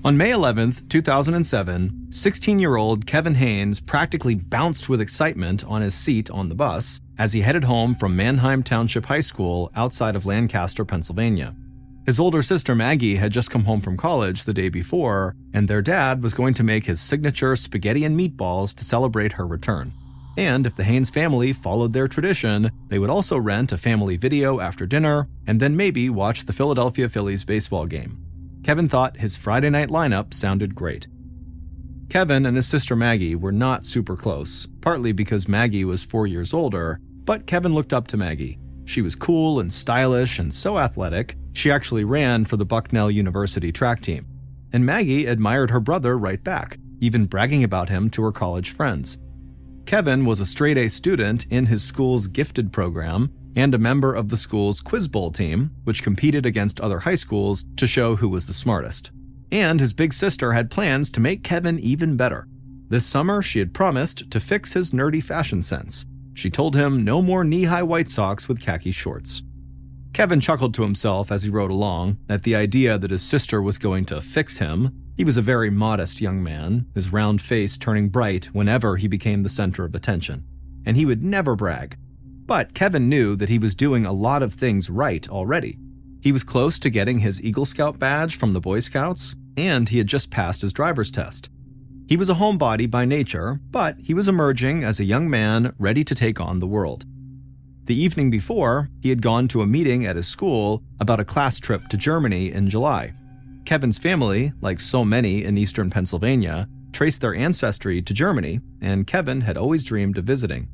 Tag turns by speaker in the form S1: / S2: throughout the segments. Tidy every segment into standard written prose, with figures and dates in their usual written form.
S1: On May 11, 2007, 16-year-old Kevin Haynes practically bounced with excitement on his seat on the bus as he headed home from Manheim Township High School outside of Lancaster, Pennsylvania. His older sister Maggie had just come home from college the day before, and their dad was going to make his signature spaghetti and meatballs to celebrate her return. And if the Haynes family followed their tradition, they would also rent a family video after dinner and then maybe watch the Philadelphia Phillies baseball game. Kevin thought his Friday night lineup sounded great. Kevin and his sister Maggie were not super close, partly because Maggie was 4 years older, but Kevin looked up to Maggie. She was cool and stylish and so athletic, she actually ran for the Bucknell University track team. And Maggie admired her brother right back, even bragging about him to her college friends. Kevin was a straight-A student in his school's gifted program and a member of the school's Quiz Bowl team, which competed against other high schools to show who was the smartest. And his big sister had plans to make Kevin even better. This summer, she had promised to fix his nerdy fashion sense. She told him no more knee-high white socks with khaki shorts. Kevin chuckled to himself as he rode along at the idea that his sister was going to fix him. He was a very modest young man, his round face turning bright whenever he became the center of attention. And he would never brag. But Kevin knew that he was doing a lot of things right already. He was close to getting his Eagle Scout badge from the Boy Scouts, and he had just passed his driver's test. He was a homebody by nature, but he was emerging as a young man ready to take on the world. The evening before, he had gone to a meeting at his school about a class trip to Germany in July. Kevin's family, like so many in eastern Pennsylvania, traced their ancestry to Germany, and Kevin had always dreamed of visiting.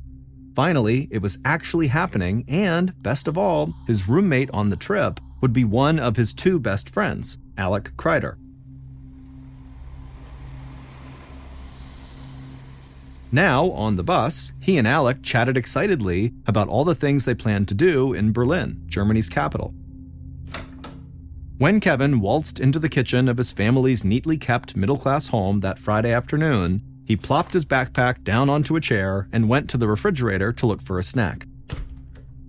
S1: Finally, it was actually happening, and, best of all, his roommate on the trip would be one of his two best friends, Alec Kreider. Now, on the bus, he and Alec chatted excitedly about all the things they planned to do in Berlin, Germany's capital. When Kevin waltzed into the kitchen of his family's neatly kept middle-class home that Friday afternoon, he plopped his backpack down onto a chair and went to the refrigerator to look for a snack.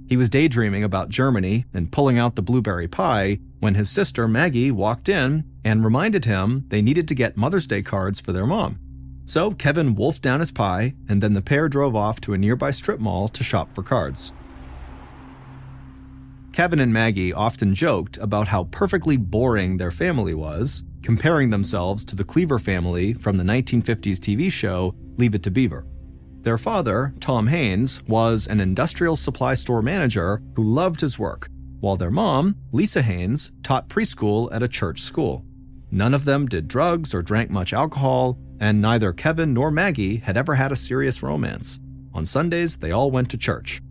S1: He was daydreaming about Germany and pulling out the blueberry pie when his sister Maggie walked in and reminded him they needed to get Mother's Day cards for their mom. So Kevin wolfed down his pie, and then the pair drove off to a nearby strip mall to shop for cards. Kevin and Maggie often joked about how perfectly boring their family was, comparing themselves to the Cleaver family from the 1950s TV show Leave It to Beaver. Their father, Tom Haynes, was an industrial supply store manager who loved his work, while their mom, Lisa Haynes, taught preschool at a church school. None of them did drugs or drank much alcohol, and neither Kevin nor Maggie had ever had a serious romance. On Sundays, they all went to church.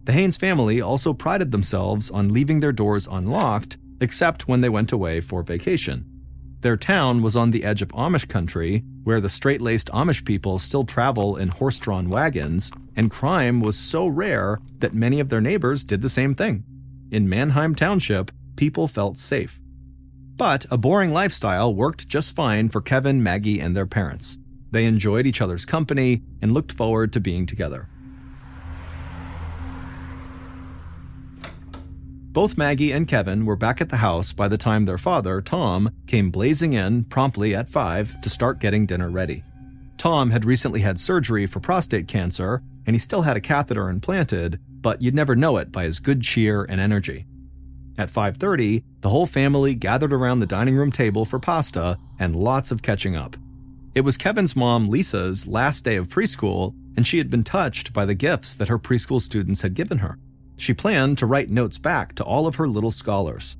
S1: The Haynes family also prided themselves on leaving their doors unlocked, except when they went away for vacation. Their town was on the edge of Amish country, where the straight-laced Amish people still travel in horse-drawn wagons, and crime was so rare that many of their neighbors did the same thing. In Manheim Township, people felt safe. But a boring lifestyle worked just fine for Kevin, Maggie, and their parents. They enjoyed each other's company and looked forward to being together. Both Maggie and Kevin were back at the house by the time their father, Tom, came blazing in promptly at 5 to start getting dinner ready. Tom had recently had surgery for prostate cancer, and he still had a catheter implanted, but you'd never know it by his good cheer and energy. At 5:30, the whole family gathered around the dining room table for pasta and lots of catching up. It was Kevin's mom, Lisa's, last day of preschool, and she had been touched by the gifts that her preschool students had given her. She planned to write notes back to all of her little scholars.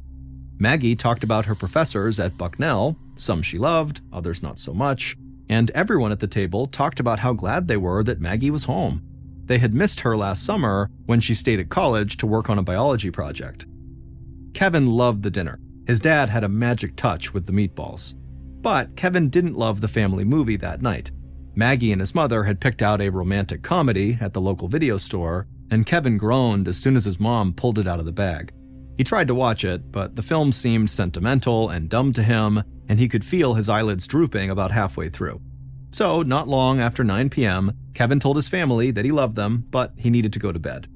S1: Maggie talked about her professors at Bucknell, some she loved, others not so much, and everyone at the table talked about how glad they were that Maggie was home. They had missed her last summer when she stayed at college to work on a biology project. Kevin loved the dinner. His dad had a magic touch with the meatballs. But Kevin didn't love the family movie that night. Maggie and his mother had picked out a romantic comedy at the local video store, and Kevin groaned as soon as his mom pulled it out of the bag. He tried to watch it, but the film seemed sentimental and dumb to him, and he could feel his eyelids drooping about halfway through. So, not long after 9 p.m., Kevin told his family that he loved them, but he needed to go to bed.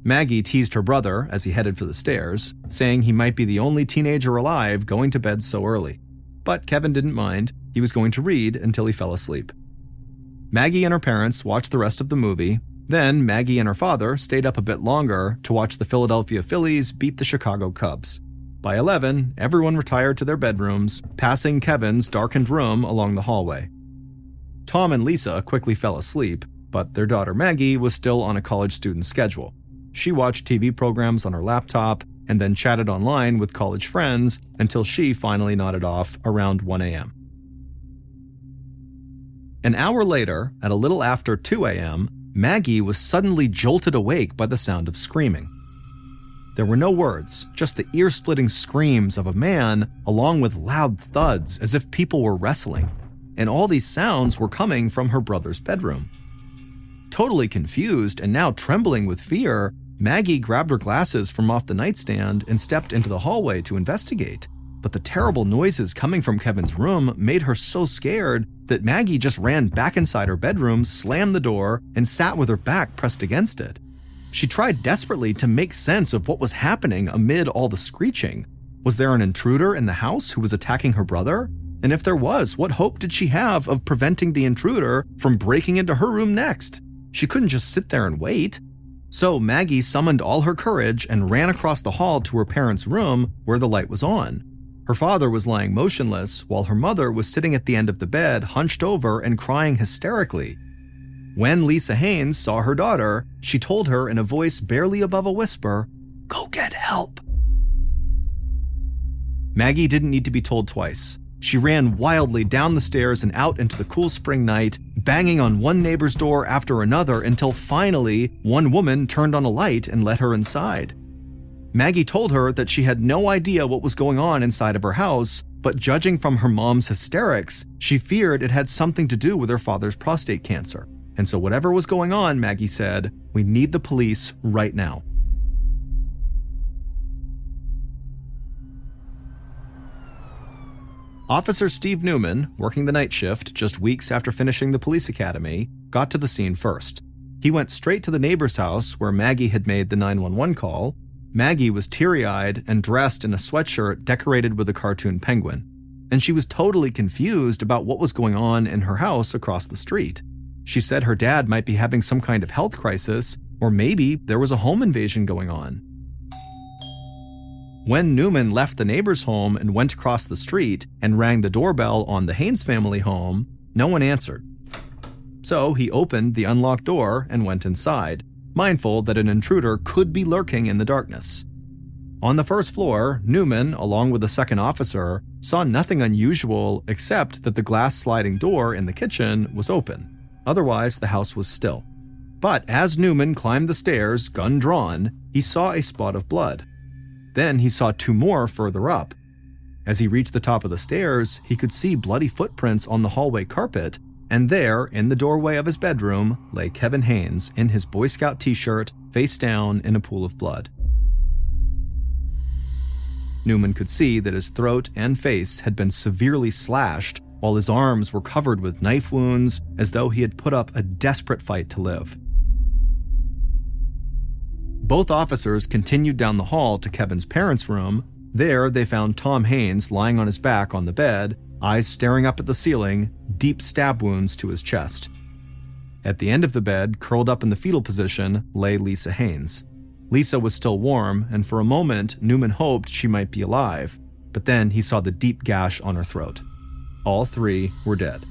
S1: Maggie teased her brother as he headed for the stairs, saying he might be the only teenager alive going to bed so early. But Kevin didn't mind. He was going to read until he fell asleep. Maggie and her parents watched the rest of the movie. Then Maggie and her father stayed up a bit longer to watch the Philadelphia Phillies beat the Chicago Cubs. By 11, everyone retired to their bedrooms, passing Kevin's darkened room along the hallway. Tom and Lisa quickly fell asleep, but their daughter Maggie was still on a college student schedule. She watched TV programs on her laptop and then chatted online with college friends until she finally nodded off around 1 a.m. An hour later, at a little after 2 a.m., Maggie was suddenly jolted awake by the sound of screaming. There were no words, just the ear-splitting screams of a man along with loud thuds as if people were wrestling, and all these sounds were coming from her brother's bedroom. Totally confused and now trembling with fear, Maggie grabbed her glasses from off the nightstand and stepped into the hallway to investigate. But the terrible noises coming from Kevin's room made her so scared that Maggie just ran back inside her bedroom, slammed the door, and sat with her back pressed against it. She tried desperately to make sense of what was happening amid all the screeching. Was there an intruder in the house who was attacking her brother? And if there was, what hope did she have of preventing the intruder from breaking into her room next? She couldn't just sit there and wait. So Maggie summoned all her courage and ran across the hall to her parents' room where the light was on. Her father was lying motionless, while her mother was sitting at the end of the bed, hunched over and crying hysterically. When Lisa Haynes saw her daughter, she told her in a voice barely above a whisper, "Go get help." Maggie didn't need to be told twice. She ran wildly down the stairs and out into the cool spring night, banging on one neighbor's door after another until finally one woman turned on a light and let her inside. Maggie told her that she had no idea what was going on inside of her house, but judging from her mom's hysterics, she feared it had something to do with her father's prostate cancer. And so whatever was going on, Maggie said, we need the police right now. Officer Steve Newman, working the night shift just weeks after finishing the police academy, got to the scene first. He went straight to the neighbor's house where Maggie had made the 911 call. Maggie was teary-eyed and dressed in a sweatshirt decorated with a cartoon penguin, and she was totally confused about what was going on in her house across the street. She said her dad might be having some kind of health crisis, or maybe there was a home invasion going on. When Newman left the neighbor's home and went across the street and rang the doorbell on the Haynes family home, no one answered. So he opened the unlocked door and went inside, mindful that an intruder could be lurking in the darkness. On the first floor, Newman, along with a second officer, saw nothing unusual except that the glass sliding door in the kitchen was open. Otherwise, the house was still. But as Newman climbed the stairs, gun drawn, he saw a spot of blood. Then he saw two more further up. As he reached the top of the stairs, he could see bloody footprints on the hallway carpet, and there, in the doorway of his bedroom, lay Kevin Haynes in his Boy Scout t-shirt, face down in a pool of blood. Newman could see that his throat and face had been severely slashed, while his arms were covered with knife wounds, as though he had put up a desperate fight to live. Both officers continued down the hall to Kevin's parents' room. There, they found Tom Haynes lying on his back on the bed, eyes staring up at the ceiling, deep stab wounds to his chest. At the end of the bed, curled up in the fetal position, lay Lisa Haynes. Lisa was still warm, and for a moment, Newman hoped she might be alive, but then he saw the deep gash on her throat. All three were dead.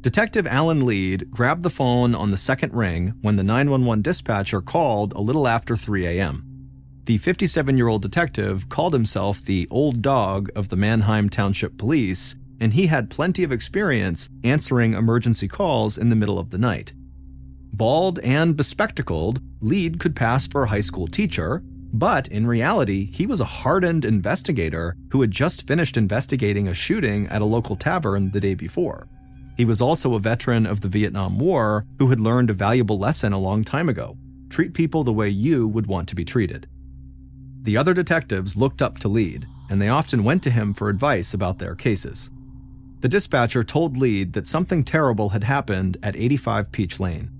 S1: Detective Alan Lead grabbed the phone on the second ring when the 911 dispatcher called a little after 3 a.m. The 57-year-old detective called himself the old dog of the Manheim Township Police, and he had plenty of experience answering emergency calls in the middle of the night. Bald and bespectacled, Lead could pass for a high school teacher, but in reality, he was a hardened investigator who had just finished investigating a shooting at a local tavern the day before. He was also a veteran of the Vietnam War who had learned a valuable lesson a long time ago: treat people the way you would want to be treated. The other detectives looked up to Lead, and they often went to him for advice about their cases. The dispatcher told Lead that something terrible had happened at 85 Peach Lane.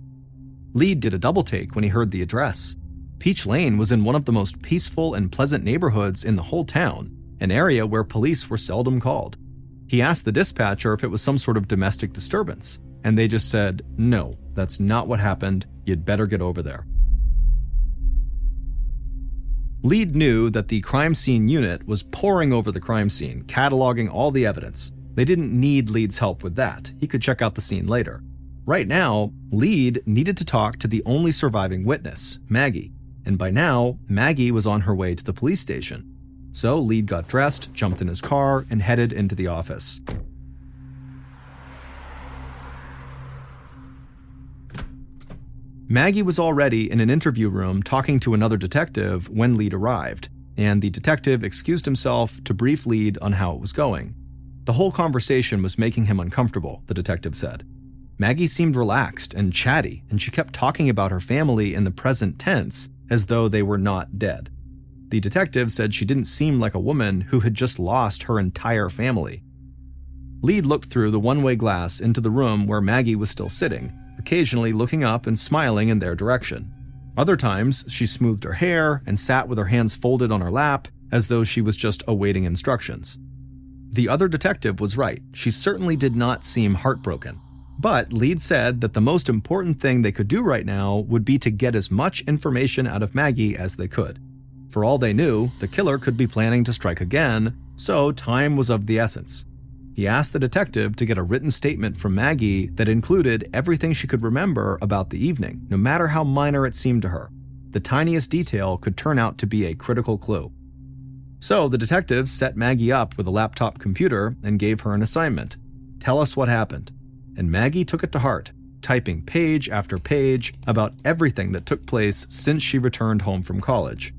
S1: Lead did a double take when he heard the address. Peach Lane was in one of the most peaceful and pleasant neighborhoods in the whole town, an area where police were seldom called. He asked the dispatcher if it was some sort of domestic disturbance, and they just said, "No, that's not what happened. You'd better get over there." Lead knew that the crime scene unit was poring over the crime scene, cataloging all the evidence. They didn't need Lead's help with that. He could check out the scene later. Right now, Lead needed to talk to the only surviving witness, Maggie, and by now, Maggie was on her way to the police station. So Lead got dressed, jumped in his car, and headed into the office. Maggie was already in an interview room talking to another detective when Lead arrived, and the detective excused himself to brief Lead on how it was going. The whole conversation was making him uncomfortable, the detective said. Maggie seemed relaxed and chatty, and she kept talking about her family in the present tense as though they were not dead. The detective said she didn't seem like a woman who had just lost her entire family. Lead looked through the one-way glass into the room where Maggie was still sitting, occasionally looking up and smiling in their direction. Other times, she smoothed her hair and sat with her hands folded on her lap as though she was just awaiting instructions. The other detective was right. She certainly did not seem heartbroken. But Lead said that the most important thing they could do right now would be to get as much information out of Maggie as they could. For all they knew, the killer could be planning to strike again, so time was of the essence. He asked the detective to get a written statement from Maggie that included everything she could remember about the evening, no matter how minor it seemed to her. The tiniest detail could turn out to be a critical clue. So the detective set Maggie up with a laptop computer and gave her an assignment. Tell us what happened. And Maggie took it to heart, typing page after page about everything that took place since she returned home from college.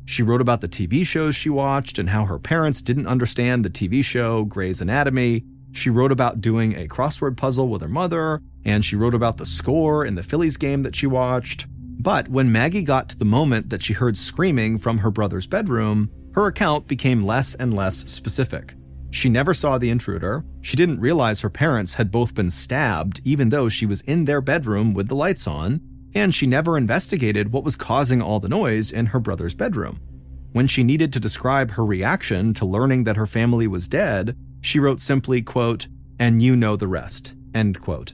S1: She wrote about the TV shows she watched and how her parents didn't understand the TV show Grey's Anatomy. She wrote about doing a crossword puzzle with her mother, and she wrote about the score in the Phillies game that she watched. But when Maggie got to the moment that she heard screaming from her brother's bedroom, her account became less and less specific. She never saw the intruder. She didn't realize her parents had both been stabbed, even though she was in their bedroom with the lights on. And she never investigated what was causing all the noise in her brother's bedroom. When she needed to describe her reaction to learning that her family was dead, she wrote simply, quote, "and you know the rest," end quote.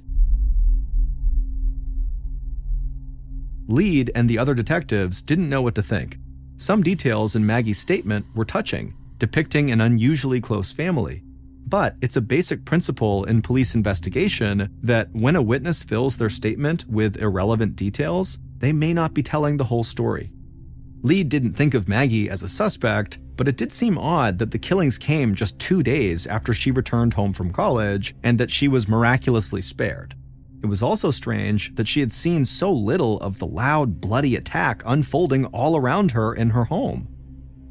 S1: Lead and the other detectives didn't know what to think. Some details in Maggie's statement were touching, depicting an unusually close family. But it's a basic principle in police investigation that when a witness fills their statement with irrelevant details, they may not be telling the whole story. Lead didn't think of Maggie as a suspect, but it did seem odd that the killings came just 2 days after she returned home from college and that she was miraculously spared. It was also strange that she had seen so little of the loud, bloody attack unfolding all around her in her home.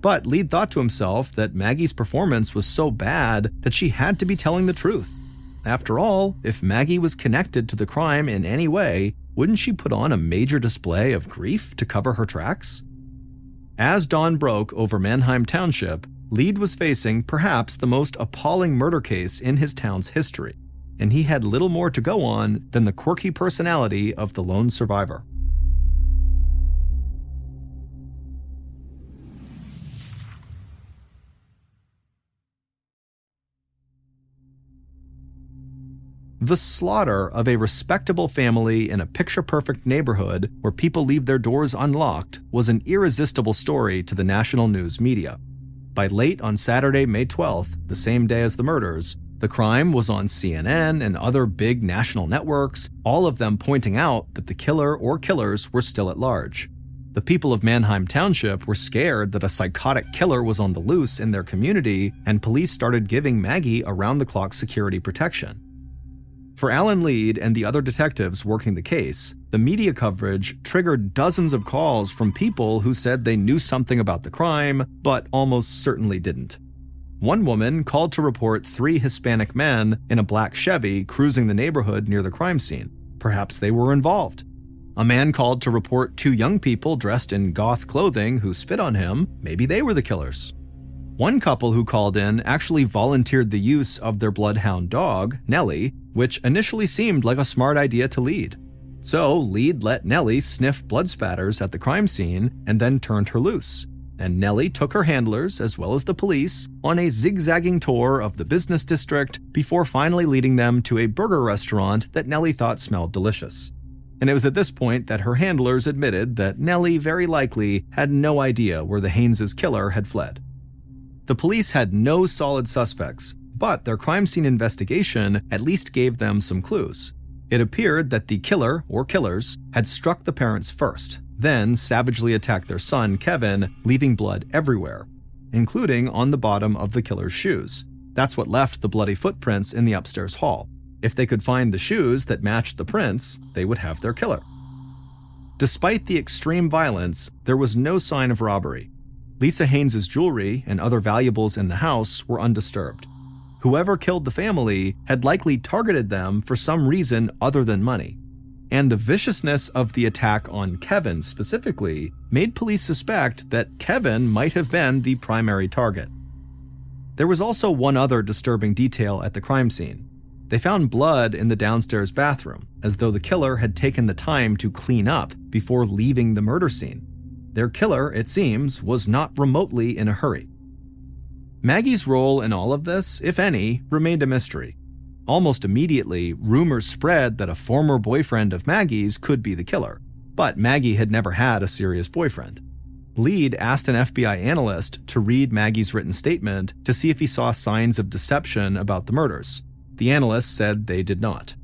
S1: But Lead thought to himself that Maggie's performance was so bad that she had to be telling the truth. After all, if Maggie was connected to the crime in any way, wouldn't she put on a major display of grief to cover her tracks? As dawn broke over Manheim Township, Lead was facing perhaps the most appalling murder case in his town's history, and he had little more to go on than the quirky personality of the lone survivor. The slaughter of a respectable family in a picture-perfect neighborhood where people leave their doors unlocked was an irresistible story to the national news media. By late on Saturday, May 12th, the same day as the murders, the crime was on CNN and other big national networks, all of them pointing out that the killer or killers were still at large. The people of Manheim Township were scared that a psychotic killer was on the loose in their community, and police started giving Maggie around-the-clock security protection. For Alan Lead and the other detectives working the case, the media coverage triggered dozens of calls from people who said they knew something about the crime, but almost certainly didn't. One woman called to report 3 Hispanic men in a black Chevy cruising the neighborhood near the crime scene. Perhaps they were involved. A man called to report 2 young people dressed in goth clothing who spit on him. Maybe they were the killers. One couple who called in actually volunteered the use of their bloodhound dog, Nellie, which initially seemed like a smart idea to Lead. So Lead let Nellie sniff blood spatters at the crime scene and then turned her loose. And Nellie took her handlers, as well as the police, on a zigzagging tour of the business district before finally leading them to a burger restaurant that Nellie thought smelled delicious. And it was at this point that her handlers admitted that Nellie very likely had no idea where the Haynes' killer had fled. The police had no solid suspects, but their crime scene investigation at least gave them some clues. It appeared that the killer, or killers, had struck the parents first, then savagely attacked their son, Kevin, leaving blood everywhere, including on the bottom of the killer's shoes. That's what left the bloody footprints in the upstairs hall. If they could find the shoes that matched the prints, they would have their killer. Despite the extreme violence, there was no sign of robbery. Lisa Haynes' jewelry and other valuables in the house were undisturbed. Whoever killed the family had likely targeted them for some reason other than money. And the viciousness of the attack on Kevin specifically made police suspect that Kevin might have been the primary target. There was also one other disturbing detail at the crime scene. They found blood in the downstairs bathroom, as though the killer had taken the time to clean up before leaving the murder scene. Their killer, it seems, was not remotely in a hurry. Maggie's role in all of this, if any, remained a mystery. Almost immediately, rumors spread that a former boyfriend of Maggie's could be the killer, but Maggie had never had a serious boyfriend. Lead asked an FBI analyst to read Maggie's written statement to see if he saw signs of deception about the murders. The analyst said they did not.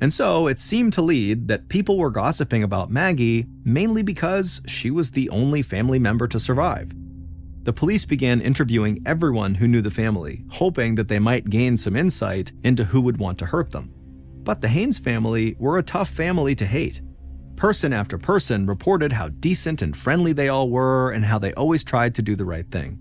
S1: And so it seemed to Lead that people were gossiping about Maggie mainly because she was the only family member to survive. The police began interviewing everyone who knew the family, hoping that they might gain some insight into who would want to hurt them. But the Haynes family were a tough family to hate. Person after person reported how decent and friendly they all were and how they always tried to do the right thing.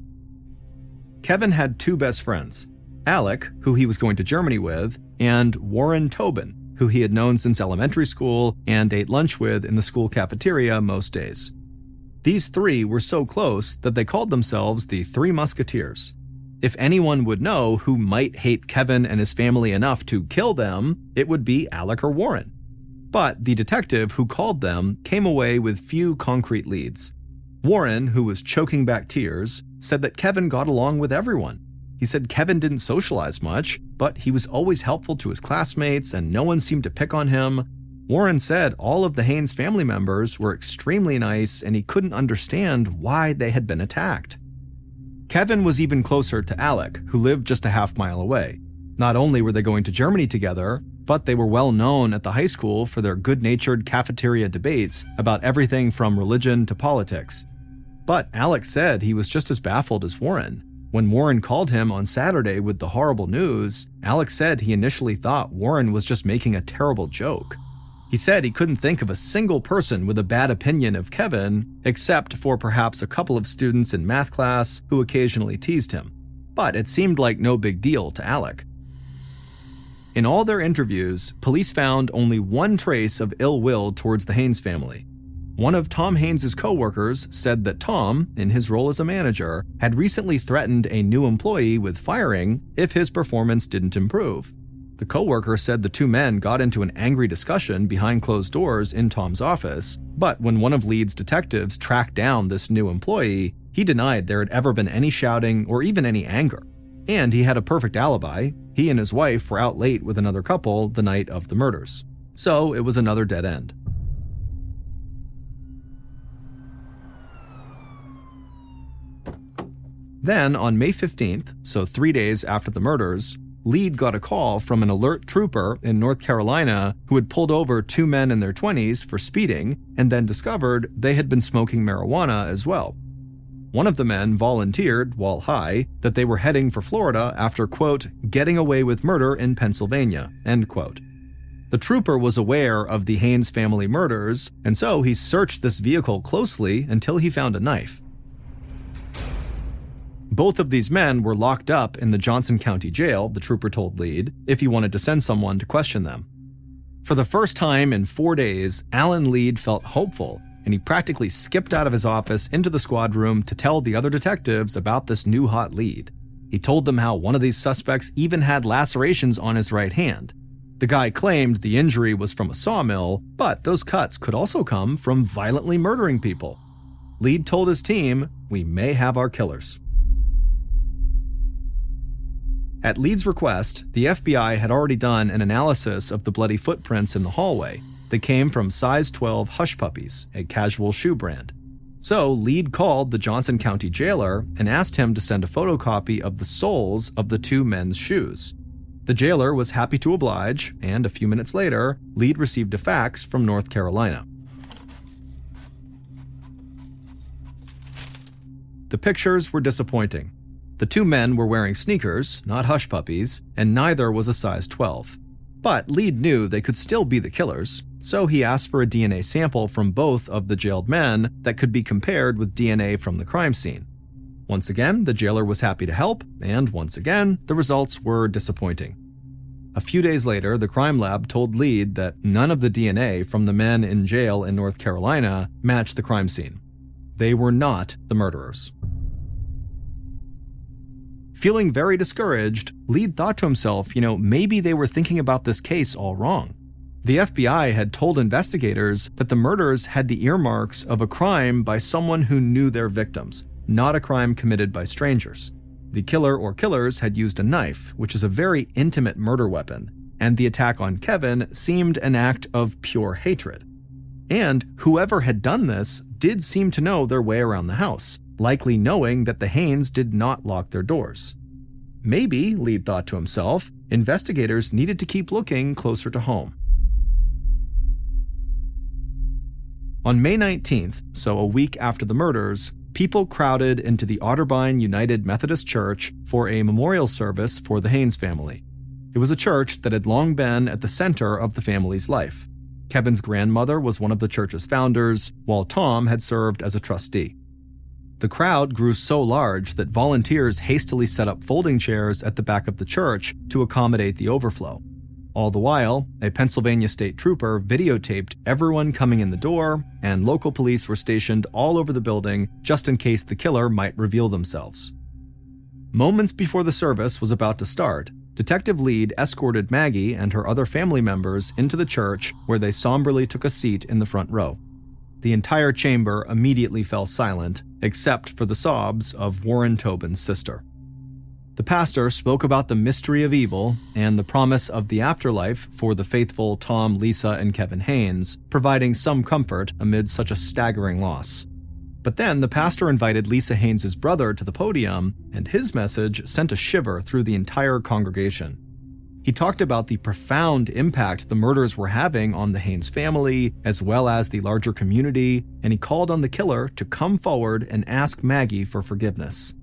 S1: Kevin had two best friends, Alec, who he was going to Germany with, and Warren Tobin, who he had known since elementary school and ate lunch with in the school cafeteria most days. These three were so close that they called themselves the Three Musketeers. If anyone would know who might hate Kevin and his family enough to kill them, it would be Alec or Warren. But the detective who called them came away with few concrete leads. Warren, who was choking back tears, said that Kevin got along with everyone. He said Kevin didn't socialize much, but he was always helpful to his classmates and no one seemed to pick on him. Warren said all of the Haynes family members were extremely nice and he couldn't understand why they had been attacked. Kevin was even closer to Alec, who lived just a half-mile away. Not only were they going to Germany together, but they were well known at the high school for their good-natured cafeteria debates about everything from religion to politics. But Alec said he was just as baffled as Warren. When Warren called him on Saturday with the horrible news, Alec said he initially thought Warren was just making a terrible joke. He said he couldn't think of a single person with a bad opinion of Kevin, except for perhaps a couple of students in math class who occasionally teased him. But it seemed like no big deal to Alec. In all their interviews, police found only one trace of ill will towards the Haynes family. One of Tom Haynes' co-workers said that Tom, in his role as a manager, had recently threatened a new employee with firing if his performance didn't improve. The co-worker said the two men got into an angry discussion behind closed doors in Tom's office, but when one of Lead's detectives tracked down this new employee, he denied there had ever been any shouting or even any anger. And he had a perfect alibi. He and his wife were out late with another couple the night of the murders. So it was another dead end. Then, on May 15th, so 3 days after the murders, Lead got a call from an alert trooper in North Carolina who had pulled over two men in their 20s for speeding and then discovered they had been smoking marijuana as well. One of the men volunteered, while high, that they were heading for Florida after, quote, getting away with murder in Pennsylvania, end quote. The trooper was aware of the Haynes family murders, and so he searched this vehicle closely until he found a knife. Both of these men were locked up in the Johnson County Jail, the trooper told Lead, if he wanted to send someone to question them. For the first time in 4 days, Alan Lead felt hopeful, and he practically skipped out of his office into the squad room to tell the other detectives about this new hot lead. He told them how one of these suspects even had lacerations on his right hand. The guy claimed the injury was from a sawmill, but those cuts could also come from violently murdering people. Lead told his team, "We may have our killers." At Lead's request, the FBI had already done an analysis of the bloody footprints in the hallway. They came from size 12 Hush Puppies, a casual shoe brand. So Lead called the Johnson County jailer and asked him to send a photocopy of the soles of the two men's shoes. The jailer was happy to oblige, and a few minutes later, Lead received a fax from North Carolina. The pictures were disappointing. The two men were wearing sneakers, not Hush Puppies, and neither was a size 12. But Lead knew they could still be the killers, so he asked for a DNA sample from both of the jailed men that could be compared with DNA from the crime scene. Once again, the jailer was happy to help, and once again, the results were disappointing. A few days later, the crime lab told Lead that none of the DNA from the men in jail in North Carolina matched the crime scene. They were not the murderers. Feeling very discouraged, Lead thought to himself, maybe they were thinking about this case all wrong. The FBI had told investigators that the murders had the earmarks of a crime by someone who knew their victims, not a crime committed by strangers. The killer or killers had used a knife, which is a very intimate murder weapon, and the attack on Kevin seemed an act of pure hatred. And whoever had done this did seem to know their way around the house, likely knowing that the Haynes did not lock their doors. Maybe, Lead thought to himself, investigators needed to keep looking closer to home. On May 19th, so a week after the murders, people crowded into the Otterbein United Methodist Church for a memorial service for the Haynes family. It was a church that had long been at the center of the family's life. Kevin's grandmother was one of the church's founders, while Tom had served as a trustee. The crowd grew so large that volunteers hastily set up folding chairs at the back of the church to accommodate the overflow. All the while, a Pennsylvania state trooper videotaped everyone coming in the door, and local police were stationed all over the building just in case the killer might reveal themselves. Moments before the service was about to start, Detective Lead escorted Maggie and her other family members into the church, where they somberly took a seat in the front row. The entire chamber immediately fell silent, except for the sobs of Warren Tobin's sister. The pastor spoke about the mystery of evil and the promise of the afterlife for the faithful Tom, Lisa, and Kevin Haynes, providing some comfort amid such a staggering loss. But then the pastor invited Lisa Haynes' brother to the podium, and his message sent a shiver through the entire congregation. He talked about the profound impact the murders were having on the Haynes family, as well as the larger community, and he called on the killer to come forward and ask Maggie for forgiveness.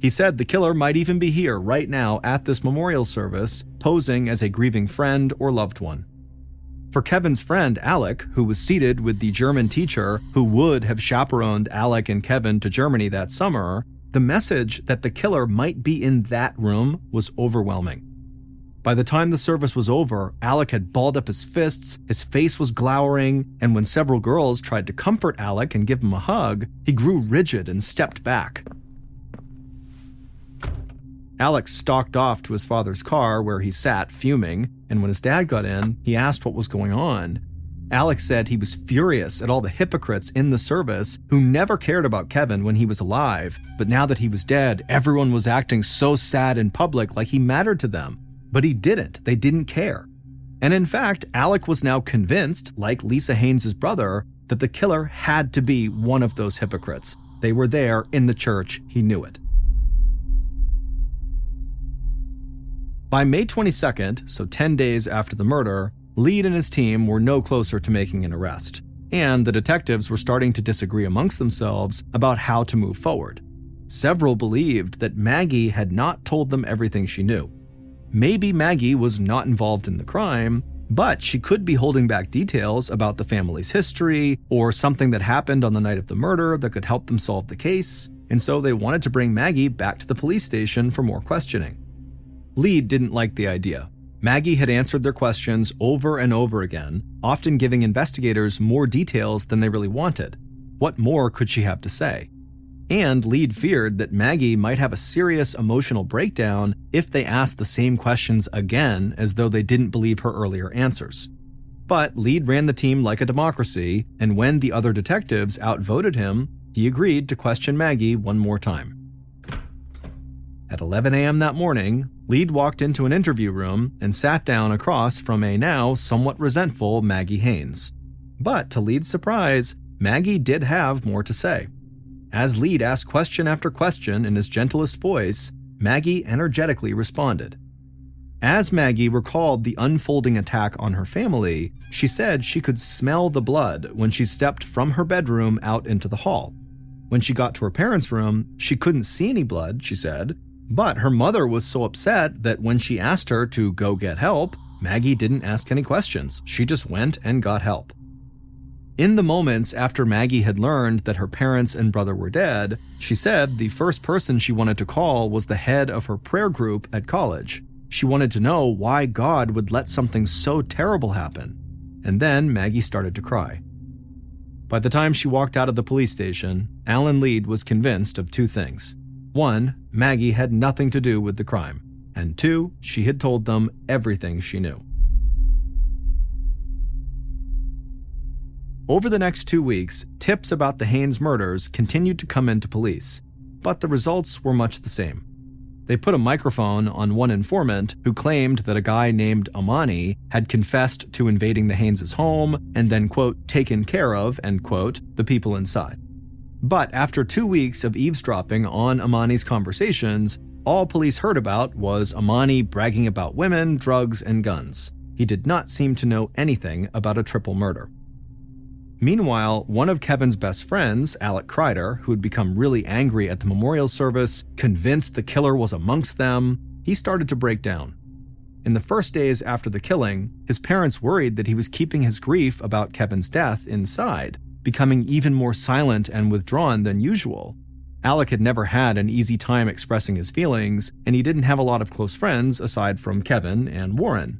S1: He said the killer might even be here right now at this memorial service, posing as a grieving friend or loved one. For Kevin's friend, Alec, who was seated with the German teacher who would have chaperoned Alec and Kevin to Germany that summer, the message that the killer might be in that room was overwhelming. By the time the service was over, Alec had balled up his fists, his face was glowering, and when several girls tried to comfort Alec and give him a hug, he grew rigid and stepped back. Alec stalked off to his father's car where he sat fuming, and when his dad got in, he asked what was going on. Alec said he was furious at all the hypocrites in the service who never cared about Kevin when he was alive, but now that he was dead, everyone was acting so sad in public like he mattered to them. But he didn't. They didn't care. And in fact, Alec was now convinced, like Lisa Haynes' brother, that the killer had to be one of those hypocrites. They were there in the church. He knew it. By May 22nd, so 10 days after the murder, Lead and his team were no closer to making an arrest, and the detectives were starting to disagree amongst themselves about how to move forward. Several believed that Maggie had not told them everything she knew. Maybe Maggie was not involved in the crime, but she could be holding back details about the family's history or something that happened on the night of the murder that could help them solve the case, and so they wanted to bring Maggie back to the police station for more questioning. Lead didn't like the idea. Maggie had answered their questions over and over again, often giving investigators more details than they really wanted. What more could she have to say? And Lead feared that Maggie might have a serious emotional breakdown if they asked the same questions again, as though they didn't believe her earlier answers. But Lead ran the team like a democracy, and when the other detectives outvoted him, he agreed to question Maggie one more time. At 11 a.m. that morning, Lead walked into an interview room and sat down across from a now somewhat resentful Maggie Haynes. But to Lead's surprise, Maggie did have more to say. As Lead asked question after question in his gentlest voice, Maggie energetically responded. As Maggie recalled the unfolding attack on her family, she said she could smell the blood when she stepped from her bedroom out into the hall. When she got to her parents' room, she couldn't see any blood, she said, but her mother was so upset that when she asked her to go get help, Maggie didn't ask any questions. She just went and got help. In the moments after Maggie had learned that her parents and brother were dead, she said the first person she wanted to call was the head of her prayer group at college. She wanted to know why God would let something so terrible happen. And then Maggie started to cry. By the time she walked out of the police station, Alan Lead was convinced of two things. One, Maggie had nothing to do with the crime. And two, she had told them everything she knew. Over the next 2 weeks, tips about the Haynes murders continued to come into police, but the results were much the same. They put a microphone on one informant who claimed that a guy named Amani had confessed to invading the Haynes' home and then, quote, taken care of, end quote, the people inside. But after 2 weeks of eavesdropping on Amani's conversations, all police heard about was Amani bragging about women, drugs, and guns. He did not seem to know anything about a triple murder. Meanwhile, one of Kevin's best friends, Alec Kreider, who had become really angry at the memorial service, convinced the killer was amongst them, he started to break down. In the first days after the killing, his parents worried that he was keeping his grief about Kevin's death inside, becoming even more silent and withdrawn than usual. Alec had never had an easy time expressing his feelings, and he didn't have a lot of close friends aside from Kevin and Warren.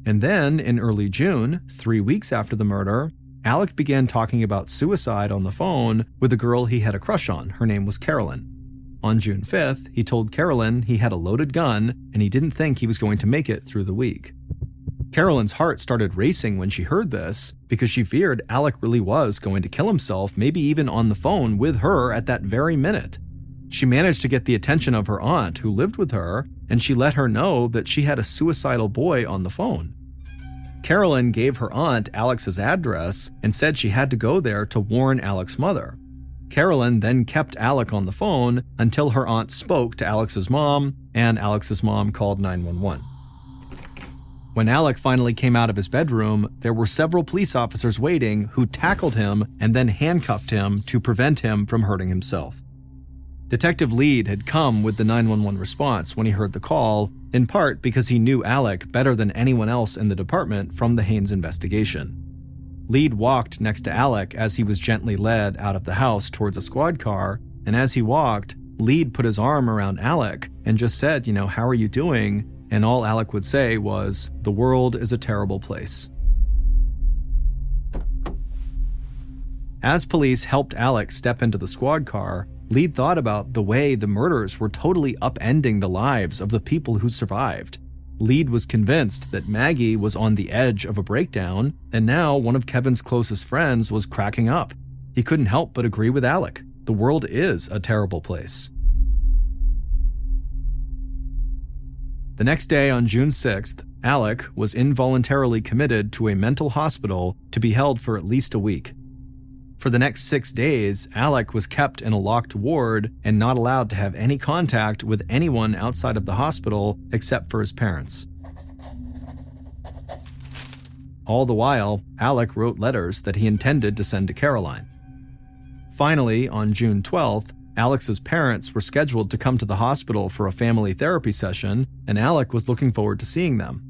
S1: And then, in early June, 3 weeks after the murder, Alec began talking about suicide on the phone with a girl he had a crush on. Her name was Carolyn. On June 5th, he told Carolyn he had a loaded gun and he didn't think he was going to make it through the week. Carolyn's heart started racing when she heard this because she feared Alec really was going to kill himself, maybe even on the phone with her at that very minute. She managed to get the attention of her aunt who lived with her, and she let her know that she had a suicidal boy on the phone. Carolyn gave her aunt Alex's address and said she had to go there to warn Alex's mother. Carolyn then kept Alec on the phone until her aunt spoke to Alex's mom, and Alex's mom called 911. When Alec finally came out of his bedroom, there were several police officers waiting who tackled him and then handcuffed him to prevent him from hurting himself. Detective Lead had come with the 911 response when he heard the call, in part because he knew Alec better than anyone else in the department from the Haynes investigation. Lead walked next to Alec as he was gently led out of the house towards a squad car, and as he walked, Lead put his arm around Alec and just said, how are you doing? And all Alec would say was, the world is a terrible place. As police helped Alec step into the squad car, Lead thought about the way the murders were totally upending the lives of the people who survived. Lead was convinced that Maggie was on the edge of a breakdown, and now one of Kevin's closest friends was cracking up. He couldn't help but agree with Alec. The world is a terrible place. The next day, on June 6th, Alec was involuntarily committed to a mental hospital to be held for at least a week. For the next 6 days, Alec was kept in a locked ward and not allowed to have any contact with anyone outside of the hospital except for his parents. All the while, Alec wrote letters that he intended to send to Caroline. Finally, on June 12th, Alex's parents were scheduled to come to the hospital for a family therapy session, and Alec was looking forward to seeing them.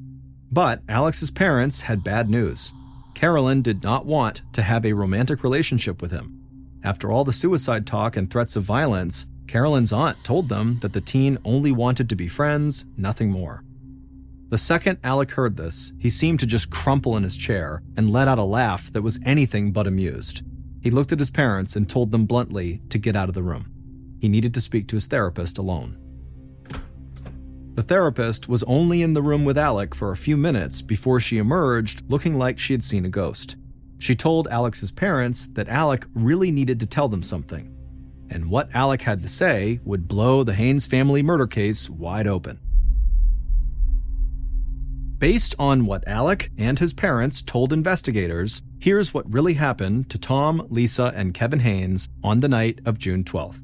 S1: But Alex's parents had bad news. Carolyn did not want to have a romantic relationship with him. After all the suicide talk and threats of violence, Carolyn's aunt told them that the teen only wanted to be friends, nothing more. The second Alec heard this, he seemed to just crumple in his chair and let out a laugh that was anything but amused. He looked at his parents and told them bluntly to get out of the room. he needed to speak to his therapist alone. The therapist was only in the room with Alec for a few minutes before she emerged looking like she had seen a ghost. She told Alex's parents that Alec really needed to tell them something, and what Alec had to say would blow the Haynes family murder case wide open. Based on what Alec and his parents told investigators, here's what really happened to Tom, Lisa, and Kevin Haynes on the night of June 12th.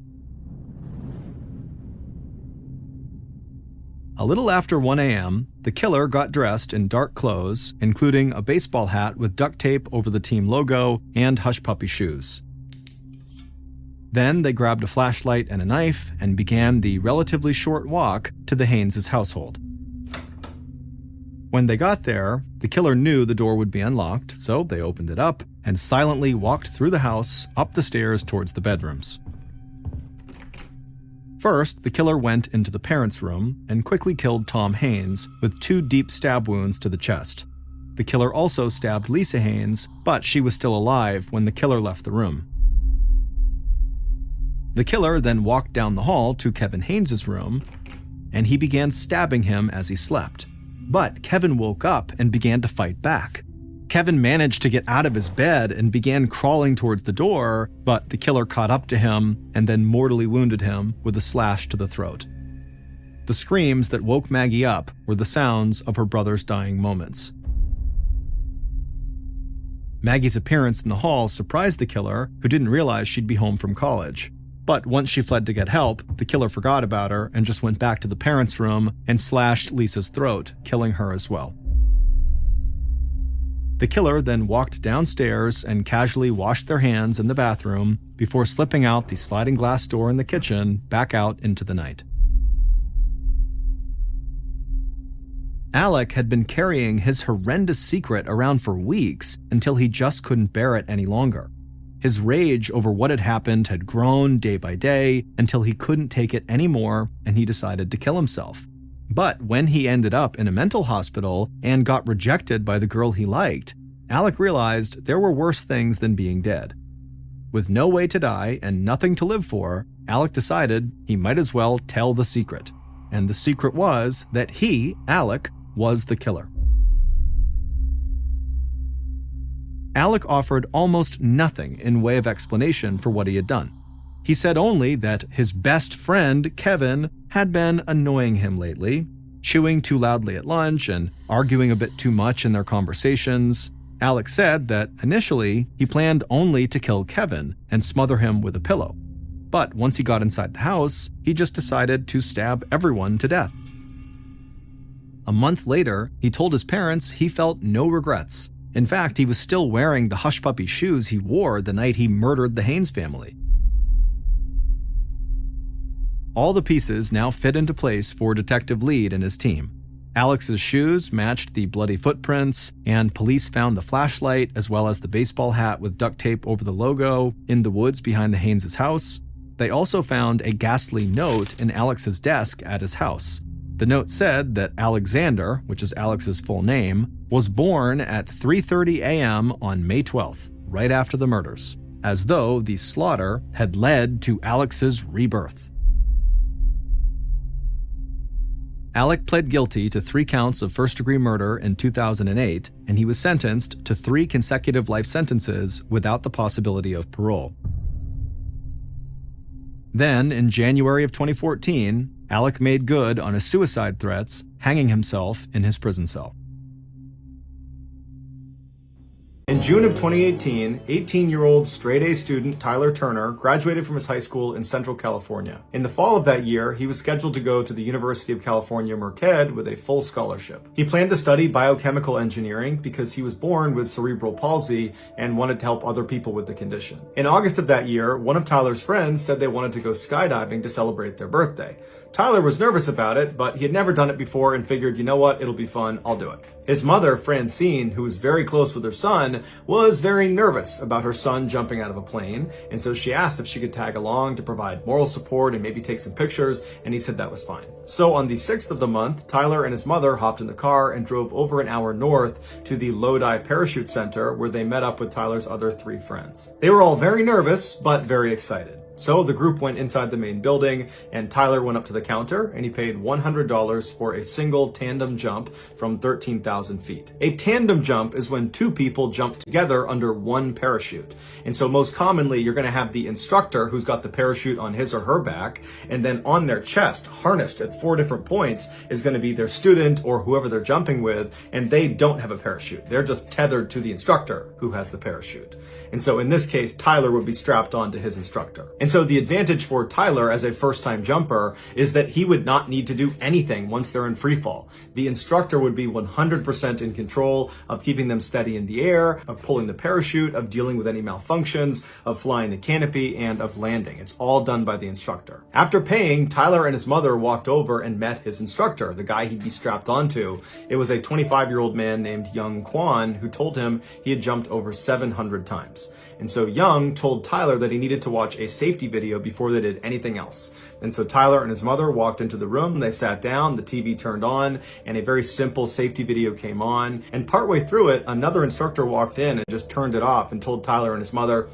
S1: A little after 1 a.m., the killer got dressed in dark clothes, including a baseball hat with duct tape over the team logo and hush puppy shoes. Then they grabbed a flashlight and a knife and began the relatively short walk to the Haynes' household. When they got there, the killer knew the door would be unlocked, so they opened it up and silently walked through the house, up the stairs towards the bedrooms. First, the killer went into the parents' room and quickly killed Tom Haynes with 2 deep stab wounds to the chest. The killer also stabbed Lisa Haynes, but she was still alive when the killer left the room. The killer then walked down the hall to Kevin Haynes' room, and he began stabbing him as he slept. But Kevin woke up and began to fight back. Kevin managed to get out of his bed and began crawling towards the door, but the killer caught up to him and then mortally wounded him with a slash to the throat. The screams that woke Maggie up were the sounds of her brother's dying moments. Maggie's appearance in the hall surprised the killer, who didn't realize she'd be home from college. But once she fled to get help, the killer forgot about her and just went back to the parents' room and slashed Lisa's throat, killing her as well. The killer then walked downstairs and casually washed their hands in the bathroom before slipping out the sliding glass door in the kitchen back out into the night. Alec had been carrying his horrendous secret around for weeks until he just couldn't bear it any longer. His rage over what had happened had grown day by day until he couldn't take it anymore and he decided to kill himself. But when he ended up in a mental hospital and got rejected by the girl he liked, Alec realized there were worse things than being dead. With no way to die and nothing to live for, Alec decided he might as well tell the secret. And the secret was that he, Alec, was the killer. Alec offered almost nothing in way of explanation for what he had done. He said only that his best friend, Kevin, had been annoying him lately, chewing too loudly at lunch and arguing a bit too much in their conversations. Alec said that initially he planned only to kill Kevin and smother him with a pillow. But once he got inside the house, he just decided to stab everyone to death. A month later, he told his parents he felt no regrets. In fact, he was still wearing the hush puppy shoes he wore the night he murdered the Haynes family. All the pieces now fit into place for Detective Lead and his team. Alex's shoes matched the bloody footprints, and police found the flashlight as well as the baseball hat with duct tape over the logo in the woods behind the Haynes' house. They also found a ghastly note in Alex's desk at his house. The note said that Alexander, which is Alex's full name, was born at 3:30 a.m. on May 12th, right after the murders, as though the slaughter had led to Alex's rebirth. Alec pled guilty to 3 counts of first-degree murder in 2008, and he was sentenced to 3 consecutive life sentences without the possibility of parole. Then, in January of 2014, Alec made good on his suicide threats, hanging himself in his prison cell. In June of 2018, 18-year-old straight-A student Tyler Turner graduated from his high school in Central California. In the fall of that year, he was scheduled to go to the University of California, Merced with a full scholarship. He planned to study biochemical engineering because he was born with cerebral palsy and wanted to help other people with the condition. In August of that year, one of Tyler's friends said they wanted to go skydiving to celebrate their birthday. Tyler was nervous about it, but he had never done it before and figured, you know what, it'll be fun, I'll do it. His mother, Francine, who was very close with her son, was very nervous about her son jumping out of a plane, and so she asked if she could tag along to provide moral support and maybe take some pictures, and he said that was fine. So on the 6th of the month, Tyler and his mother hopped in the car and drove over an hour north to the Lodi Parachute Center, where they met up with Tyler's other 3 friends. They were all very nervous, but very excited. So the group went inside the main building, and Tyler went up to the counter and he paid $100 for a single tandem jump from 13,000 feet. A tandem jump is when 2 people jump together under one parachute. And so most commonly, you're going to have the instructor who's got the parachute on his or her back, and then on their chest, harnessed at 4 different points, is going to be their student or whoever they're jumping with, and they don't have a parachute. They're just tethered to the instructor who has the parachute. And so in this case, Tyler would be strapped on to his instructor. And so the advantage for Tyler as a first-time jumper is that he would not need to do anything once they're in free fall. The instructor would be 100% in control of keeping them steady in the air, of pulling the parachute, of dealing with any malfunctions, of flying the canopy, and of landing. It's all done by the instructor. After paying, Tyler and his mother walked over and met his instructor, the guy he'd be strapped onto. It was a 25-year-old man named Young Kwan who told him he had jumped over 700 times. And so Young told Tyler that he needed to watch a safety video before they did anything else. And so Tyler and his mother walked into the room, they sat down, the TV turned on, and a very simple safety video came on. And partway through it, another instructor walked in and just turned it off and told Tyler and his mother,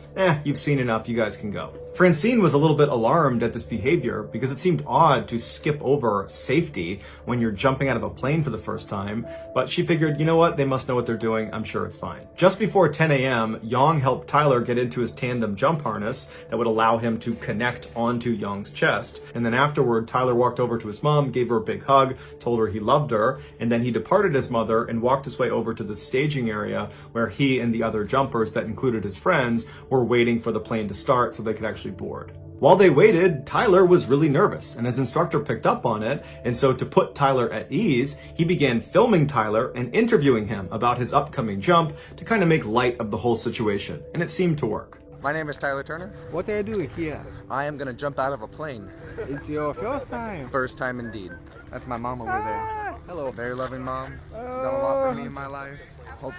S1: you've seen enough, you guys can go. Francine was a little bit alarmed at this behavior because it seemed odd to skip over safety when you're jumping out of a plane for the first time, but she figured, you know what, they must know what they're doing, I'm sure it's fine. Just before 10 a.m., Young helped Tyler get into his tandem jump harness that would allow him to connect onto Young's chest, and then afterward, Tyler walked over to his mom, gave her a big hug, told her he loved her, and then he departed his mother and walked his way over to the staging area where he and the other jumpers, that included his friends, were waiting for the plane to start so they could actually board. While they waited, Tyler was really nervous, and his instructor picked up on it, and so to put Tyler at ease, he began filming Tyler and interviewing him about his upcoming jump to kind of make light of the whole situation, and it seemed to work.
S2: My name is Tyler Turner.
S3: What do I do here?
S2: I am going to jump out of a plane.
S3: It's your first time.
S2: First time indeed. That's my mom over there. Hello. Very loving mom. Done a lot for me in my life. Hope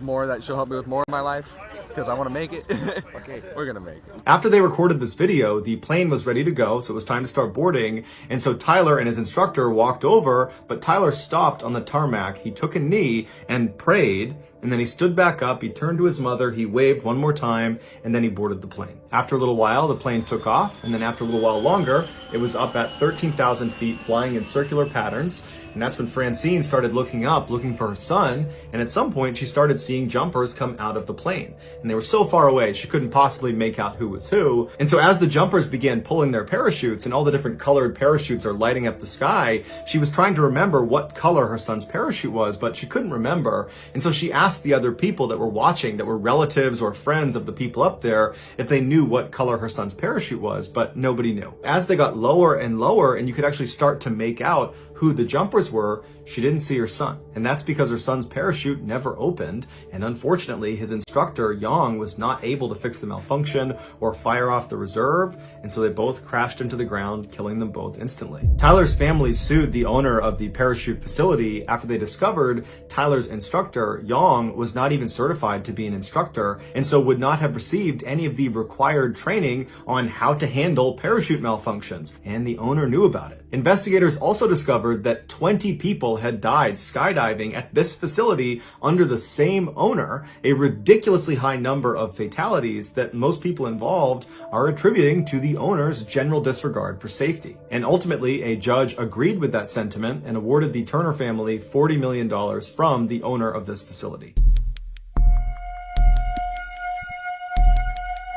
S2: more that she'll help me with more of my life, because I want to make it. Okay, we're going to make it.
S1: After they recorded this video, the plane was ready to go, so it was time to start boarding. And so Tyler and his instructor walked over, but Tyler stopped on the tarmac. He took a knee and prayed. And then he stood back up, he turned to his mother, he waved one more time, and then he boarded the plane. After a little while, the plane took off, and then after a little while longer, it was up at 13,000 feet, flying in circular patterns. And that's when Francine started looking up, looking for her son, and at some point she started seeing jumpers come out of the plane. And they were so far away, she couldn't possibly make out who was who. And so as the jumpers began pulling their parachutes, and all the different colored parachutes are lighting up the sky, she was trying to remember what color her son's parachute was, but she couldn't remember. And so she asked the other people that were watching, that were relatives or friends of the people up there, if they knew what color her son's parachute was, but nobody knew. As they got lower and lower, and you could actually start to make out who the jumpers were, she didn't see her son. And that's because her son's parachute never opened, and unfortunately his instructor, Yang, was not able to fix the malfunction or fire off the reserve, and so they both crashed into the ground, killing them both instantly. Tyler's family sued the owner of the parachute facility after they discovered Tyler's instructor, Yang, was not even certified to be an instructor, and so would not have received any of the required training on how to handle parachute malfunctions, and the owner knew about it. Investigators also discovered that 20 people had died skydiving at this facility under the same owner, a ridiculously high number of fatalities that most people involved are attributing to the owner's general disregard for safety. And ultimately, a judge agreed with that sentiment and awarded the Turner family $40 million from the owner of this facility.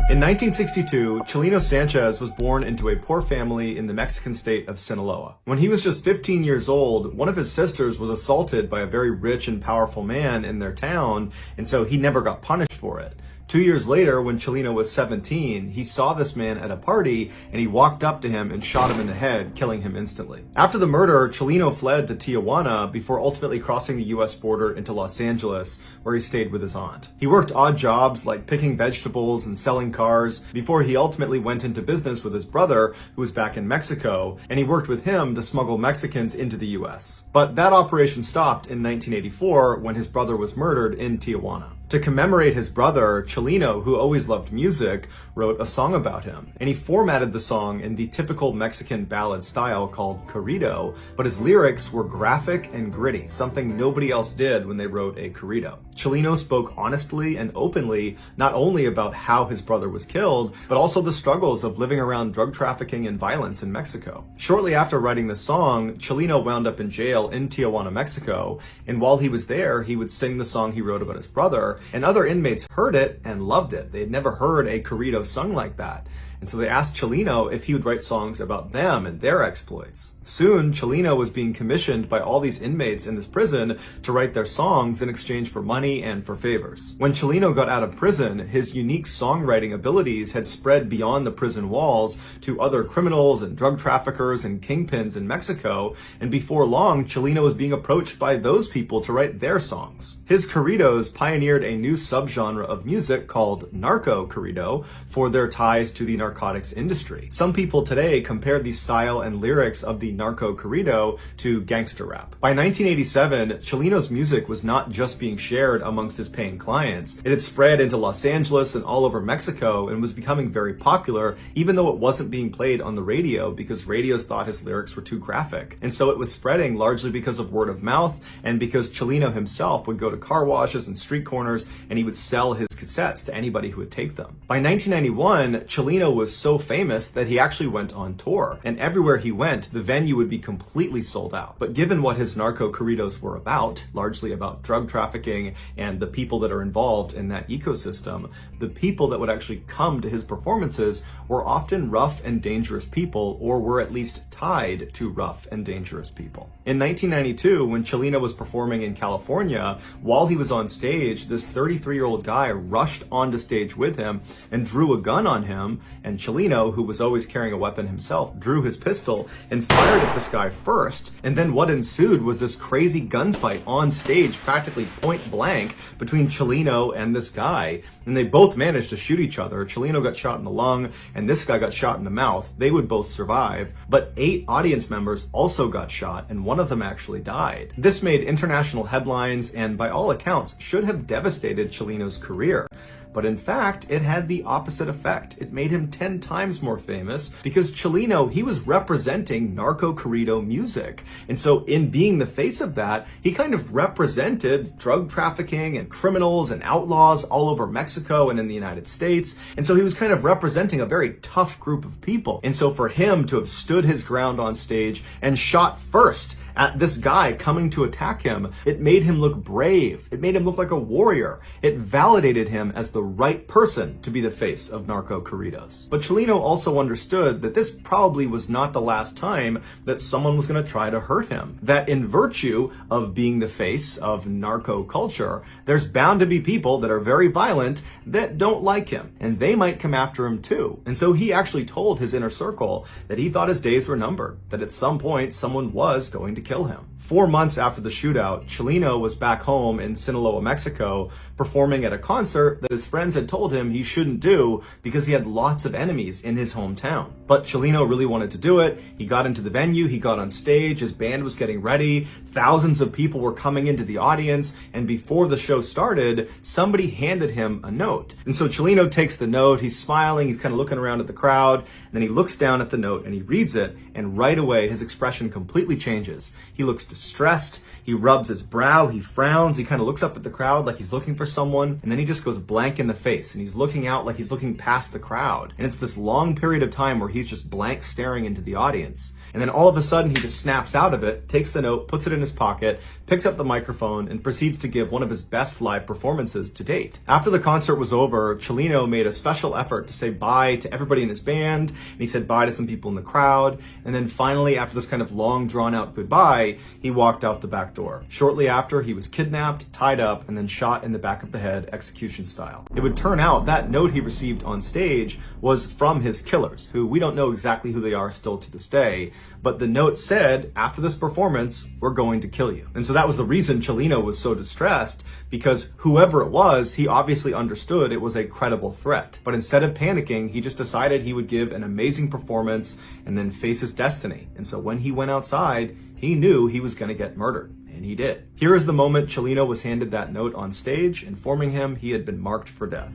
S1: In 1962, Chileno Sanchez was born into a poor family in the Mexican state of Sinaloa. When he was just 15 years old, one of his sisters was assaulted by a very rich and powerful man in their town, and so he never got punished for it. 2 years later, when Chileno was 17, he saw this man at a party, and he walked up to him and shot him in the head, killing him instantly. After the murder, Chileno fled to Tijuana before ultimately crossing the US border into Los Angeles, where he stayed with his aunt. He worked odd jobs like picking vegetables and selling cars before he ultimately went into business with his brother, who was back in Mexico, and he worked with him to smuggle Mexicans into the US. But that operation stopped in 1984 when his brother was murdered in Tijuana. To commemorate his brother, Chelino, who always loved music, wrote a song about him. And he formatted the song in the typical Mexican ballad style called corrido, but his lyrics were graphic and gritty, something nobody else did when they wrote a corrido. Chelino spoke honestly and openly, not only about how his brother was killed, but also the struggles of living around drug trafficking and violence in Mexico. Shortly after writing the song, Chelino wound up in jail in Tijuana, Mexico, and while he was there, he would sing the song he wrote about his brother, and other inmates heard it and loved it. They had never heard a corrido sung like that. And so they asked Chelino if he would write songs about them and their exploits. Soon, Chelino was being commissioned by all these inmates in this prison to write their songs in exchange for money and for favors. When Chelino got out of prison, his unique songwriting abilities had spread beyond the prison walls to other criminals and drug traffickers and kingpins in Mexico, and before long, Chelino was being approached by those people to write their songs. His corridos pioneered a new subgenre of music called narco corrido for their ties to the narcotics industry. Some people today compare the style and lyrics of the narco corrido to gangster rap. By 1987, Chelino's music was not just being shared amongst his paying clients. It had spread into Los Angeles and all over Mexico and was becoming very popular, even though it wasn't being played on the radio because radios thought his lyrics were too graphic. And so it was spreading largely because of word of mouth and because Chelino himself would go to car washes and street corners and he would sell his cassettes to anybody who would take them. By 1991, Chelino was so famous that he actually went on tour, and everywhere he went, the venue would be completely sold out. But given what his narco corridos were about, largely about drug trafficking and the people that are involved in that ecosystem, the people that would actually come to his performances were often rough and dangerous people, or were at least tied to rough and dangerous people. In 1992, when Chelino was performing in California, while he was on stage, this 33-year-old guy rushed onto stage with him and drew a gun on him, and Chelino, who was always carrying a weapon himself, drew his pistol and fired at this guy first. And then what ensued was this crazy gunfight on stage, practically point blank, between Chelino and this guy. And they both managed to shoot each other. Chelino got shot in the lung, and this guy got shot in the mouth. They would both survive. But 8 audience members also got shot, and one of them actually died. This made international headlines, and by all accounts, should have devastated Chelino's career. But in fact, it had the opposite effect. It made him 10 times more famous because Chelino, he was representing narco corrido music. And so in being the face of that, he kind of represented drug trafficking and criminals and outlaws all over Mexico and in the United States. And so he was kind of representing a very tough group of people. And so for him to have stood his ground on stage and shot first at this guy coming to attack him, it made him look brave. It made him look like a warrior. It validated him as the right person to be the face of narco corridos. But Chelino also understood that this probably was not the last time that someone was going to try to hurt him. That in virtue of being the face of narco culture, there's bound to be people that are very violent that don't like him, and they might come after him too. And so he actually told his inner circle that he thought his days were numbered, that at some point someone was going to kill him. 4 months after the shootout, Chelino was back home in Sinaloa, Mexico, performing at a concert that his friends had told him he shouldn't do because he had lots of enemies in his hometown. But Chelino really wanted to do it. He got into the venue, he got on stage, his band was getting ready, thousands of people were coming into the audience, and before the show started, somebody handed him a note. And so Chelino takes the note, he's smiling, he's kind of looking around at the crowd, and then he looks down at the note and he reads it, and right away his expression completely changes. He looks distressed, he rubs his brow, he frowns, he kind of looks up at the crowd like he's looking for someone, and then he just goes blank in the face, and he's looking out like he's looking past the crowd. And it's this long period of time where he's just blank staring into the audience. And then all of a sudden he just snaps out of it, takes the note, puts it in his pocket, picks up the microphone, and proceeds to give one of his best live performances to date. After the concert was over, Chelino made a special effort to say bye to everybody in his band, and he said bye to some people in the crowd, and then finally, after this kind of long drawn out goodbye, he walked out the back door. Shortly after, he was kidnapped, tied up, and then shot in the back of the head, execution style. It would turn out that note he received on stage was from his killers, who we don't know exactly who they are still to this day, but the note said, after this performance, we're going to kill you. And so that was the reason Chelino was so distressed, because whoever it was, he obviously understood it was a credible threat. But instead of panicking, he just decided he would give an amazing performance and then face his destiny. And so when he went outside, he knew he was going to get murdered. and he did. Here is the moment Cellino was handed that note on stage, informing him he had been marked for death.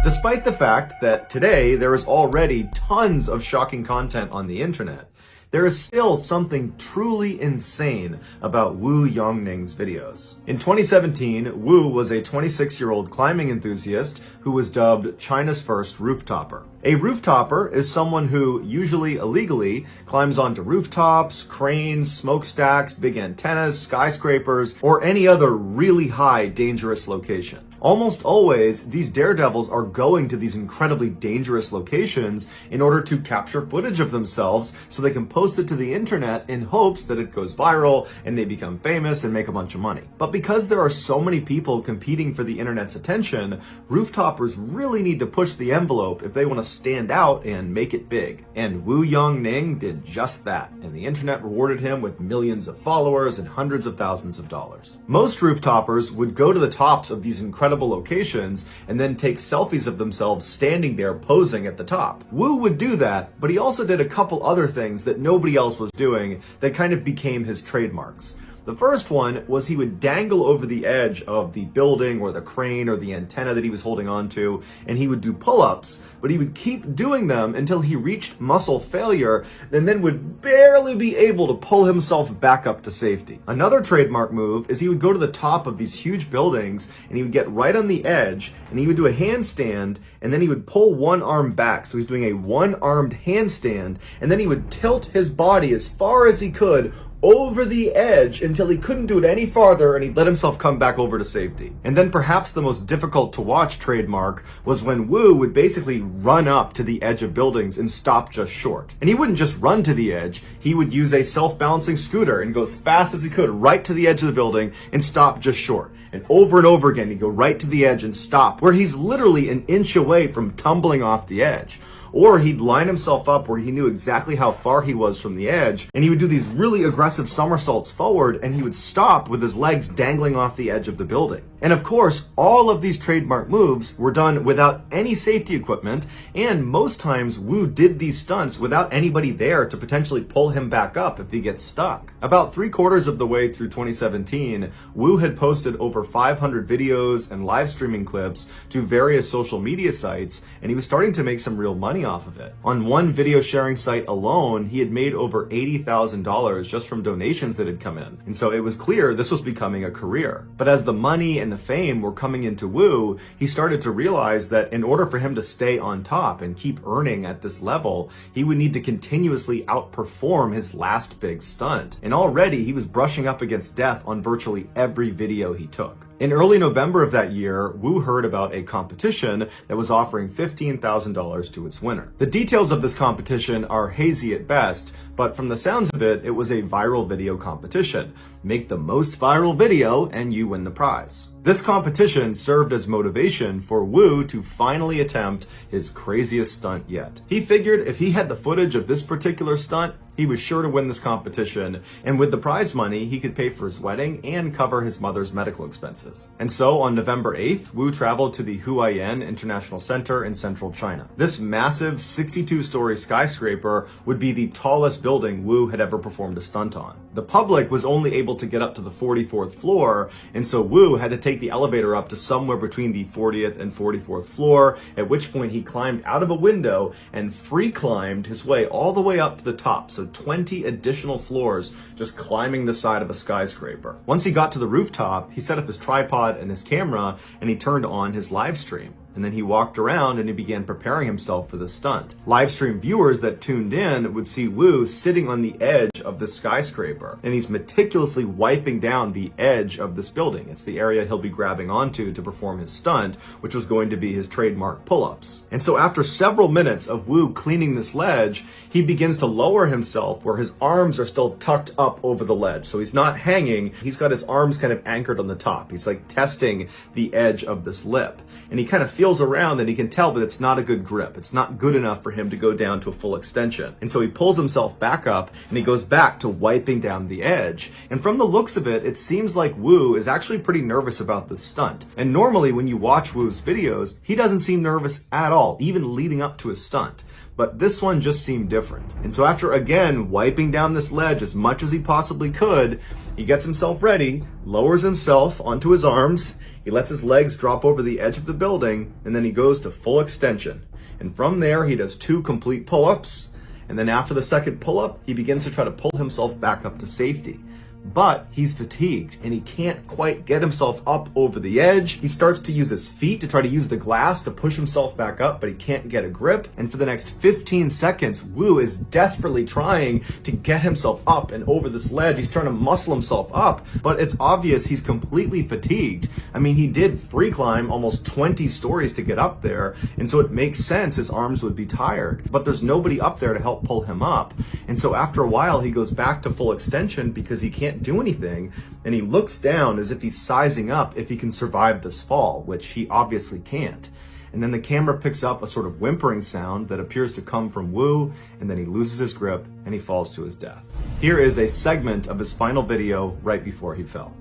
S1: Despite the fact that today there is already tons of shocking content on the internet, there is still something truly insane about Wu Yongning's videos. In 2017, Wu was a 26-year-old climbing enthusiast who was dubbed China's first rooftopper. A rooftopper is someone who, usually illegally, climbs onto rooftops, cranes, smokestacks, big antennas, skyscrapers, or any other really high, dangerous location. Almost always, these daredevils are going to these incredibly dangerous locations in order to capture footage of themselves so they can post it to the internet in hopes that it goes viral and they become famous and make a bunch of money. But because there are so many people competing for the internet's attention, rooftoppers really need to push the envelope if they want to stand out and make it big. And Wu Yongning did just that, and the internet rewarded him with millions of followers and hundreds of thousands of dollars. Most rooftoppers would go to the tops of these incredible locations and then take selfies of themselves standing there posing at the top. Wu would do that, but he also did a couple other things that nobody else was doing that kind of became his trademarks. The first one was he would dangle over the edge of the building or the crane or the antenna that he was holding onto, and he would do pull-ups, but he would keep doing them until he reached muscle failure and then would barely be able to pull himself back up to safety. Another trademark move is he would go to the top of these huge buildings and he would get right on the edge and he would do a handstand and then he would pull one arm back. So he's doing a one-armed handstand and then he would tilt his body as far as he could over the edge until he couldn't do it any farther and he let himself come back over to safety. And then perhaps the most difficult to watch trademark was when Wu would basically run up to the edge of buildings and stop just short. And he wouldn't just run to the edge, he would use a self-balancing scooter and go as fast as he could right to the edge of the building and stop just short. And over again, he'd go right to the edge and stop, where he's literally an inch away from tumbling off the edge. Or he'd line himself up where he knew exactly how far he was from the edge, and he would do these really aggressive somersaults forward, and he would stop with his legs dangling off the edge of the building. And of course, all of these trademark moves were done without any safety equipment, and most times Wu did these stunts without anybody there to potentially pull him back up if he gets stuck. About 3/4 of the way through 2017, Wu had posted over 500 videos and live streaming clips to various social media sites, and he was starting to make some real money off of it. On one video sharing site alone, he had made over $80,000 just from donations that had come in. And so it was clear this was becoming a career. But as the money and the fame were coming into Wu, he started to realize that in order for him to stay on top and keep earning at this level, he would need to continuously outperform his last big stunt. And already he was brushing up against death on virtually every video he took. In early November of that year, Wu heard about a competition that was offering $15,000 to its winner. The details of this competition are hazy at best, but from the sounds of it, it was a viral video competition. Make the most viral video and you win the prize. This competition served as motivation for Wu to finally attempt his craziest stunt yet. He figured if he had the footage of this particular stunt, he was sure to win this competition, and with the prize money, he could pay for his wedding and cover his mother's medical expenses. And so on November 8th, Wu traveled to the Huayan International Center in central China. This massive 62-story skyscraper would be the tallest building Wu had ever performed a stunt on. The public was only able to get up to the 44th floor, and so Wu had to take the elevator up to somewhere between the 40th and 44th floor, at which point he climbed out of a window and free climbed his way all the way up to the top. So 20 additional floors just climbing the side of a skyscraper. Once he got to the rooftop, he set up his tripod and his camera and he turned on his live stream. And then he walked around and he began preparing himself for the stunt. Live stream viewers that tuned in would see Wu sitting on the edge of the skyscraper, and he's meticulously wiping down the edge of this building. It's the area he'll be grabbing onto to perform his stunt, which was going to be his trademark pull-ups. And so after several minutes of Wu cleaning this ledge, he begins to lower himself where his arms are still tucked up over the ledge. So he's not hanging, he's got his arms kind of anchored on the top. He's like testing the edge of this lip. And he kind of feels around and he can tell that it's not a good grip. It's not good enough for him to go down to a full extension. And so he pulls himself back up and he goes back to wiping down the edge. And from the looks of it, it seems like Wu is actually pretty nervous about this stunt. And normally when you watch Wu's videos, he doesn't seem nervous at all, even leading up to his stunt. But this one just seemed different. And so after again wiping down this ledge as much as he possibly could, he gets himself ready, lowers himself onto his arms, he lets his legs drop over the edge of the building, and then he goes to full extension. And from there, he does 2 complete pull-ups, and then after the second pull-up, he begins to try to pull himself back up to safety. But he's fatigued and he can't quite get himself up over the edge. He starts to use his feet to try to use the glass to push himself back up, but he can't get a grip. And for the next 15 seconds, Wu is desperately trying to get himself up and over this ledge. He's trying to muscle himself up, but it's obvious he's completely fatigued. I mean, he did free climb almost 20 stories to get up there, and so it makes sense his arms would be tired. But there's nobody up there to help pull him up. And so after a while, he goes back to full extension because he can't do anything, and he looks down as if he's sizing up if he can survive this fall, which he obviously can't. And then the camera picks up a sort of whimpering sound that appears to come from Wu, and then he loses his grip and he falls to his death. Here is a segment of his final video right before he fell.